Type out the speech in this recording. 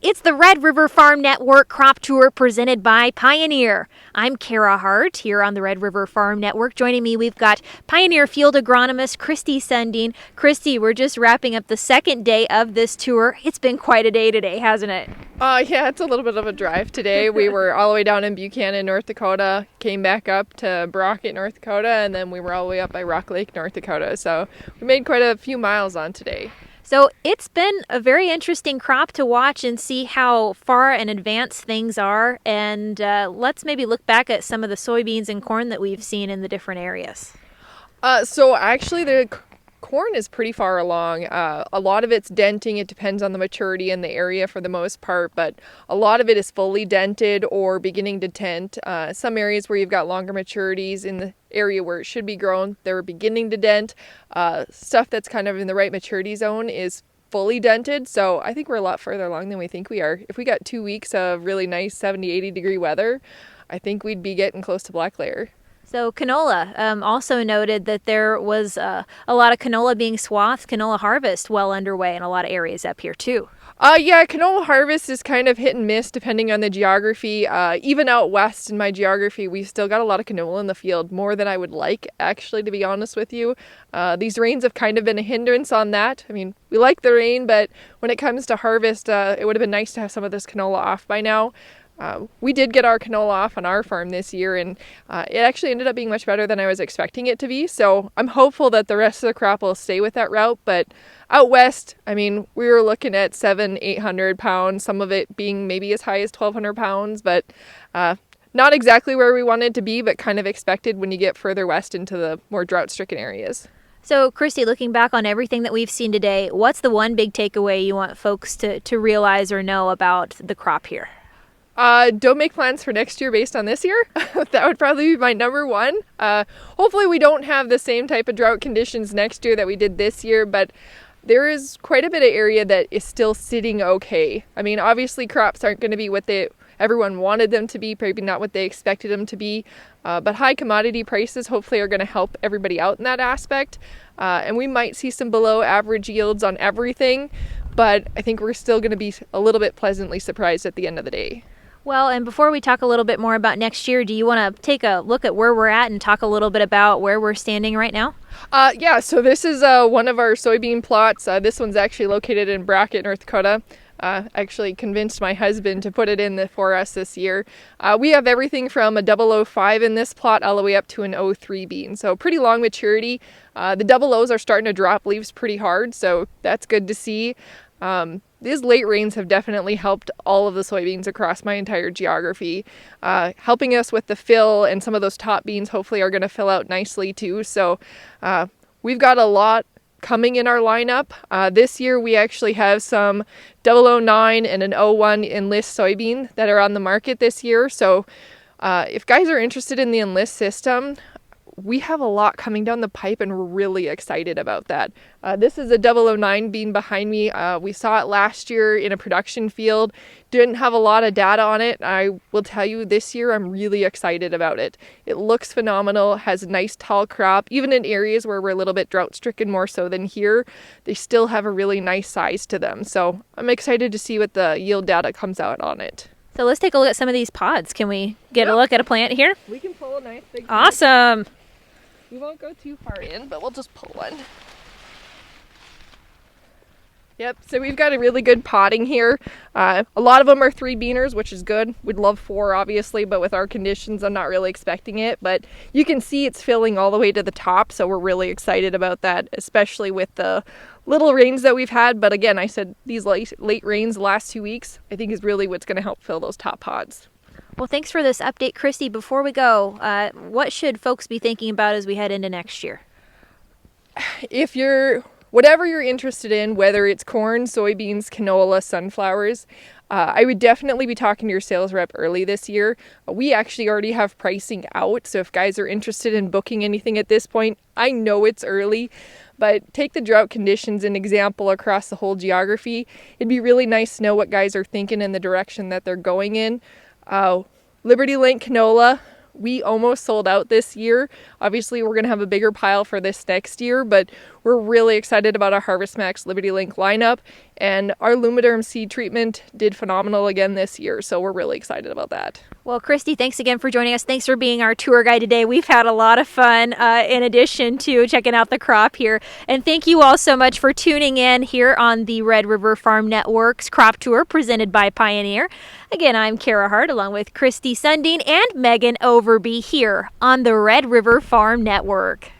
It's the Red River Farm Network Crop Tour presented by Pioneer. I'm Kara Hart here on the Red River Farm Network. Joining me, we've got Pioneer field agronomist Kristie Sundeen. Kristie, we're just wrapping up the second day of this tour. It's been quite a day today, hasn't it? Yeah, it's a little bit of a drive today. We were all the way down in Buchanan, North Dakota, came back up to Brockett, North Dakota, and then we were all the way up by Rock Lake, North Dakota. So we made quite a few miles on today. So it's been a very interesting crop to watch and see how far in advance things are. And let's maybe look back at some of the soybeans and corn that we've seen in the different areas. So actually the corn is pretty far along. A lot of it's denting. It depends on the maturity and the area for the most part, but a lot of it is fully dented or beginning to dent. Some areas where you've got longer maturities in the area where it should be grown, they're beginning to dent. Stuff that's kind of in the right maturity zone is fully dented. So I think we're a lot further along than we think we are. If we got 2 weeks of really nice 70, 80 degree weather, I think we'd be getting close to black layer. So canola also noted that there was a lot of canola being swathed, canola harvest well underway in a lot of areas up here too. Yeah, canola harvest is kind of hit and miss depending on the geography. Even out west in my geography, we've still got a lot of canola in the field, more than I would like, actually, to be honest with you. These rains have kind of been a hindrance on that. I mean, we like the rain, but when it comes to harvest, it would have been nice to have some of this canola off by now. We did get our canola off on our farm this year, and it actually ended up being much better than I was expecting it to be. So I'm hopeful that the rest of the crop will stay with that route. But out west, I mean, we were looking at 700-800 pounds, some of it being maybe as high as 1,200 pounds, but not exactly where we wanted to be, but kind of expected when you get further west into the more drought-stricken areas. So, Kristie, looking back on everything that we've seen today, what's the one big takeaway you want folks to realize or know about the crop here? Don't make plans for next year based on this year. That would probably be my number one. Hopefully we don't have the same type of drought conditions next year that we did this year, but there is quite a bit of area that is still sitting okay. I mean, obviously crops aren't going to be what everyone wanted them to be, maybe not what they expected them to be, but high commodity prices hopefully are going to help everybody out in that aspect. And we might see some below average yields on everything, but I think we're still going to be a little bit pleasantly surprised at the end of the day. Well, and before we talk a little bit more about next year, do you want to take a look at where we're at and talk a little bit about where we're standing right now? Yeah, so this is one of our soybean plots. This one's actually located in Brockett, North Dakota. Actually convinced my husband to put it in for us this year. We have everything from a 005 in this plot all the way up to an 03 bean. So pretty long maturity. The double O's are starting to drop leaves pretty hard, so that's good to see. These late rains have definitely helped all of the soybeans across my entire geography, helping us with the fill, and some of those top beans hopefully are going to fill out nicely too. So we've got a lot coming in our lineup. This year we actually have some 009 and an 01 Enlist soybean that are on the market this year. So if guys are interested in the Enlist system, we have a lot coming down the pipe and we're really excited about that. This is a 009 bean behind me. We saw it last year in a production field. Didn't have a lot of data on it. I will tell you this year I'm really excited about it. It looks phenomenal, has a nice tall crop. Even in areas where we're a little bit drought stricken more so than here, they still have a really nice size to them. So I'm excited to see what the yield data comes out on it. So let's take a look at some of these pods. Can we get a look at a plant here? We can pull a nice big Awesome. plant. We won't go too far in, but we'll just pull one. Yep, so we've got a really good potting here. A lot of them are 3 beaners, which is good. We'd love 4, obviously, but with our conditions, I'm not really expecting it. But you can see it's filling all the way to the top, so we're really excited about that, especially with the little rains that we've had. But again, I said these late rains the last 2 weeks, I think is really what's going to help fill those top pods. Well, thanks for this update, Kristie. Before we go, what should folks be thinking about as we head into next year? Whatever you're interested in, whether it's corn, soybeans, canola, sunflowers, I would definitely be talking to your sales rep early this year. We actually already have pricing out, so if guys are interested in booking anything at this point, I know it's early, but take the drought conditions an example across the whole geography. It'd be really nice to know what guys are thinking and the direction that they're going in. Liberty Link canola, we almost sold out this year. Obviously, we're going to have a bigger pile for this next year, but we're really excited about our Harvest Max Liberty Link lineup, and our Lumiderm seed treatment did phenomenal again this year, so we're really excited about that. Well, Kristie, thanks again for joining us. Thanks for being our tour guide today. We've had a lot of fun in addition to checking out the crop here. And thank you all so much for tuning in here on the Red River Farm Network's Crop Tour presented by Pioneer. Again, I'm Kara Hart along with Kristie Sundeen and Megan Overby here on the Red River Farm Network.